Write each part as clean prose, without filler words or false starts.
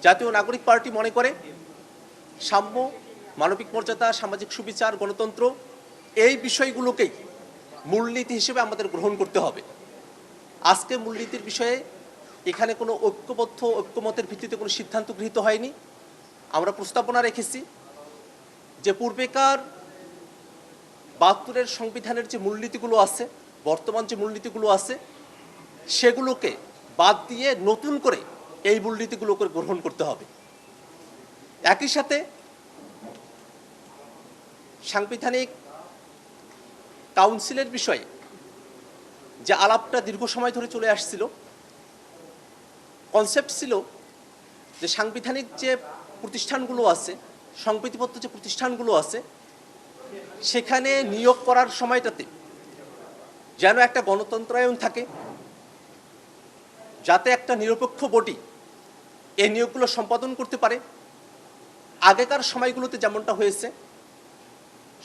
জাতীয় নাগরিক পার্টি মনে করে সাম্য, মানবিক মর্যাদা, সামাজিক সুবিচার, গণতন্ত্র এই বিষয়গুলোকেই মূলনীতি হিসেবে আমাদের গ্রহণ করতে হবে। আজকে মূলনীতির বিষয়ে এখানে কোনো ঐক্যমতের ভিত্তিতে কোনো সিদ্ধান্ত গৃহীত হয়নি। আমরা প্রস্তাবনা রেখেছি যে পূর্বেকার ৭২-এর সংবিধানের যে মূলনীতিগুলো আছে, বর্তমান যে মূলনীতিগুলো আছে, সেগুলোকে বাদ দিয়ে নতুন করে এই মূলনীতিগুলোকে গ্রহণ করতে হবে। একই সাথে সাংবিধানিক কাউন্সিলের বিষয়ে যে আলাপটা দীর্ঘ সময় ধরে চলে আসছিল, কনসেপ্ট ছিল যে সাংবিধানিক যে প্রতিষ্ঠানগুলো আছে, সংবিধিবদ্ধ যে প্রতিষ্ঠানগুলো আছে, সেখানে নিয়োগ করার সময়টাতে যেন একটা গণতন্ত্রায়ন থাকে, যাতে একটা নিরপেক্ষ বডি এই নিয়োগগুলো সম্পাদন করতে পারে। আগেকার সময়গুলোতে যেমনটা হয়েছে,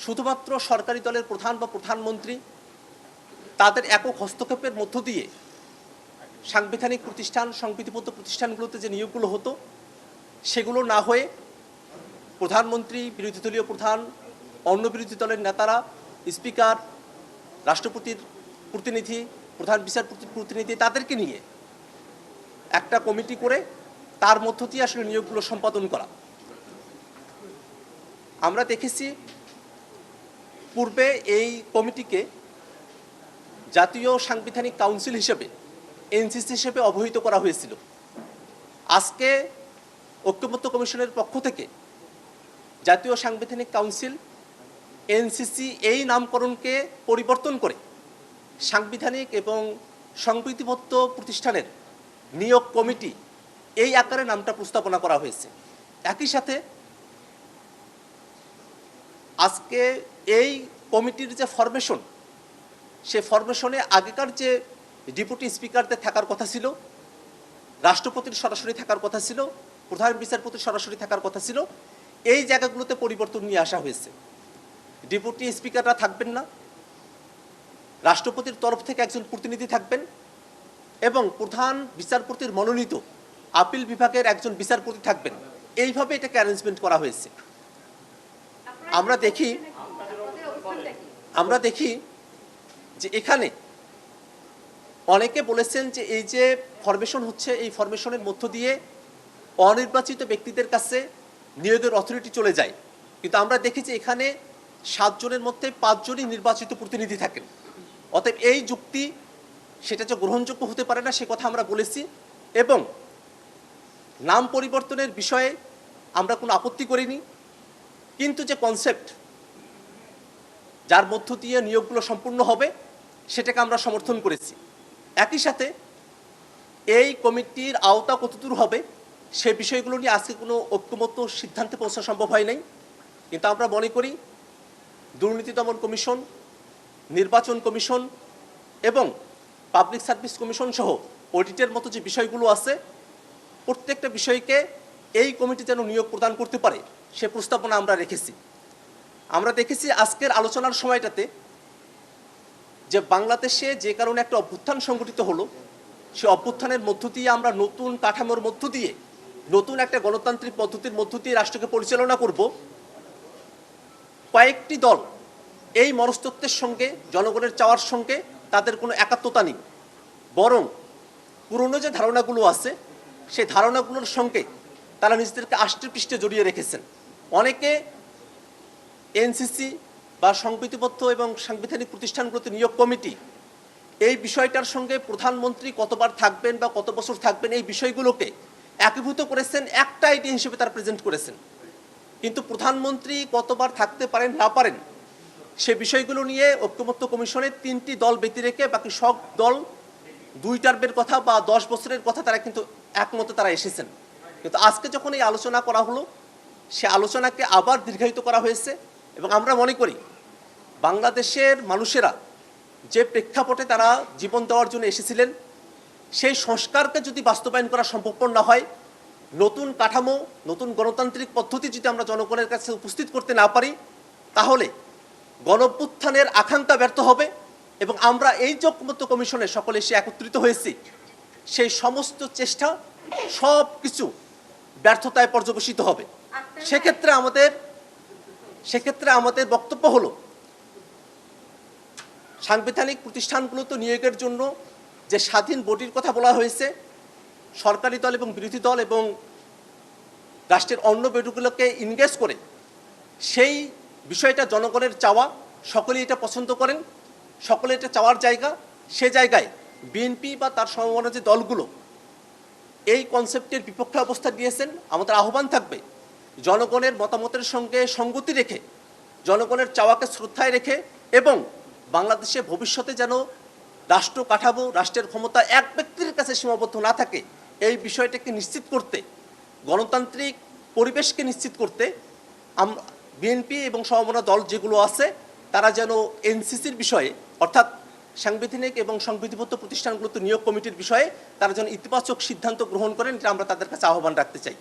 শুধুমাত্র সরকারি দলের প্রধান বা প্রধানমন্ত্রী তাদের একক হস্তক্ষেপের মধ্য দিয়ে সাংবিধানিক প্রতিষ্ঠান, সংবিধিবদ্ধ প্রতিষ্ঠানগুলোতে যে নিয়োগগুলো হতো, সেগুলো না হয়ে প্রধানমন্ত্রী, বিরোধী দলীয় প্রধান, অন্য বিরোধী দলের নেতারা, স্পিকার, রাষ্ট্রপতির প্রতিনিধি, প্রধান বিচারপতির প্রতিনিধি, তাদেরকে নিয়ে একটা কমিটি করে তার মধ্য দিয়ে আসলে নিয়োগগুলো সম্পাদন করা। আমরা দেখেছি পূর্বে এই কমিটিকে জাতীয় সাংবিধানিক কাউন্সিল হিসেবে, এনসিসি হিসেবে অবহিত করা হয়েছিল। আজকে ঐক্যমত্য কমিশনের পক্ষ থেকে জাতীয় সাংবিধানিক কাউন্সিল, এনসিসি এই নামকরণকে পরিবর্তন করে সাংবিধানিক এবং সংবিধিবদ্ধ প্রতিষ্ঠানের নিয়োগ কমিটি এই আকারে নামটা প্রস্তাবনা করা হয়েছে। একই সাথে আজকে এই কমিটির যে ফরমেশন, সে ফরমেশনে আগেকার যে ডেপুটি স্পিকারদের থাকার কথা ছিল, রাষ্ট্রপতির সরাসরি থাকার কথা ছিল, প্রধান বিচারপতির সরাসরি থাকার কথা ছিল, এই জায়গাগুলোতে পরিবর্তন নিয়ে আসা হয়েছে। ডেপুটি স্পিকাররা থাকবেন না, রাষ্ট্রপতির তরফ থেকে একজন প্রতিনিধি থাকবেন এবং প্রধান বিচারপতির মনোনীত আপিল বিভাগের একজন বিচারপতি থাকবেন। এইভাবে এটাকে অ্যারেঞ্জমেন্ট করা হয়েছে। আমরা দেখি যে এখানে অনেকে বলেছেন যে এই যে ফরমেশন হচ্ছে, এই ফরমেশনের মধ্য দিয়ে অনির্বাচিত ব্যক্তিদের কাছে নিয়োগের অথরিটি চলে যায়। কিন্তু আমরা দেখি যে এখানে 7 জনের মধ্যে 5 জনই নির্বাচিত প্রতিনিধি থাকেন। অতএব এই যুক্তি সেটা যে গ্রহণযোগ্য হতে পারে না, সে কথা আমরা বলেছি। এবং নাম পরিবর্তনের বিষয়ে আমরা কোনো আপত্তি করিনি, কিন্তু যে কনসেপ্ট যার মধ্য দিয়ে নিয়োগগুলো সম্পূর্ণ হবে, সেটাকে আমরা সমর্থন করেছি। একই সাথে এই কমিটির আওতা কতদূর হবে, সে বিষয়গুলো নিয়ে আজকে কোনো ঐক্যমত্য সিদ্ধান্তে পৌঁছা সম্ভব হয় নাই। কিন্তু আমরা মনে করি দুর্নীতি দমন কমিশন, নির্বাচন কমিশন এবং পাবলিক সার্ভিস কমিশন সহ অডিটের মতো যে বিষয়গুলো আছে, প্রত্যেকটা বিষয়কে এই কমিটি যেন নিয়োগ প্রদান করতে পারে, সে প্রস্তাবনা আমরা রেখেছি। আমরা দেখেছি আজকের আলোচনার সময়টাতে যে বাংলাদেশে যে কারণে একটা অভ্যুত্থান সংগঠিত হলো, সে অভ্যুত্থানের মধ্য দিয়ে আমরা নতুন কাঠামোর মধ্য দিয়ে, নতুন একটা গণতান্ত্রিক পদ্ধতির মধ্য দিয়ে রাষ্ট্রকে পরিচালনা করব। কয়েকটি দল এই মনস্তত্ত্বের সঙ্গে, জনগণের চাওয়ার সঙ্গে তাদের কোনো একাত্মতা নেই, বরং পুরনো যে ধারণাগুলো আছে, সেই ধারণাগুলোর সঙ্গে তারা নিজেদেরকে আষ্টে পৃষ্ঠে জড়িয়ে রেখেছেন। অনেকে এনসিসি বা সংবিধিবদ্ধ এবং সাংবিধানিক প্রতিষ্ঠানগুলোতে নিয়োগ কমিটি, এই বিষয়টার সঙ্গে প্রধানমন্ত্রী কতবার থাকবেন বা কত বছর থাকবেন, এই বিষয়গুলোকে একীভূত করেছেন, একটা আইডিয়া হিসেবে তারা প্রেজেন্ট করেছেন। কিন্তু প্রধানমন্ত্রী কতবার থাকতে পারেন না পারেন, সে বিষয়গুলো নিয়ে ঐক্যমত্য কমিশনের 3টি দল ব্যতি রেখে বাকি সব দল 2 টার্মের কথা বা 10 বছরের কথা তারা কিন্তু একমতে তারা এসেছেন। কিন্তু আজকে যখন এই আলোচনা করা হলো, সে আলোচনাকে আবার দীর্ঘায়িত করা হয়েছে। এবং আমরা মনে করি বাংলাদেশের মানুষেরা যে প্রেক্ষাপটে তারা জীবন দেওয়ার জন্য এসেছিলেন, সেই সংস্কারকে যদি বাস্তবায়ন করা সম্ভবপর না হয়, নতুন কাঠামো, নতুন গণতান্ত্রিক পদ্ধতি যদি আমরা জনগণের কাছে উপস্থিত করতে না পারি, তাহলে গণঅভ্যুত্থানের আকাঙ্ক্ষা ব্যর্থ হবে। এবং আমরা এই যে ঐক্যমত্য কমিশনে সকলে এসে একত্রিত হয়েছি, সেই সমস্ত চেষ্টা সব কিছু ব্যর্থতায় পর্যবসিত হবে। সেক্ষেত্রে আমাদের বক্তব্য হলো, সাংবিধানিক প্রতিষ্ঠানগুলোতে নিয়োগের জন্য যে স্বাধীন বডির কথা বলা হয়েছে, সরকারি দল এবং বিরোধী দল এবং রাষ্ট্রের অন্য বডিগুলোকে ইনগেজ করে সেই বিষয়টা জনগণের চাওয়া, সকলেই এটা পছন্দ করেন, সকলে এটা চাওয়ার জায়গা। সে জায়গায় বিএনপি বা তার সমমনা যে দলগুলো এই কনসেপ্টের বিপক্ষে অবস্থা নিয়েছেন, আমাদের আহ্বান থাকবে জনগণের মতামতের সঙ্গে সঙ্গতি রেখে, জনগণের চাওয়াকে শ্রদ্ধায় রেখে এবং বাংলাদেশে ভবিষ্যতে যেন রাষ্ট্র কাঠামো, রাষ্ট্রের ক্ষমতা এক ব্যক্তির কাছে সীমাবদ্ধ না থাকে, এই বিষয়টাকে নিশ্চিত করতে, গণতান্ত্রিক পরিবেশকে নিশ্চিত করতে বিএনপি এবং সমমনা দল যেগুলো আছে তারা যেন এনসিসির বিষয়ে, অর্থাৎ সাংবিধানিক এবং সংবিধিবদ্ধ প্রতিষ্ঠানগুলোতে নিয়োগ কমিটির বিষয়ে তারা যেন ইতিবাচক সিদ্ধান্ত গ্রহণ করেন, এটা আমরা তাদের কাছে আহ্বান রাখতে চাই।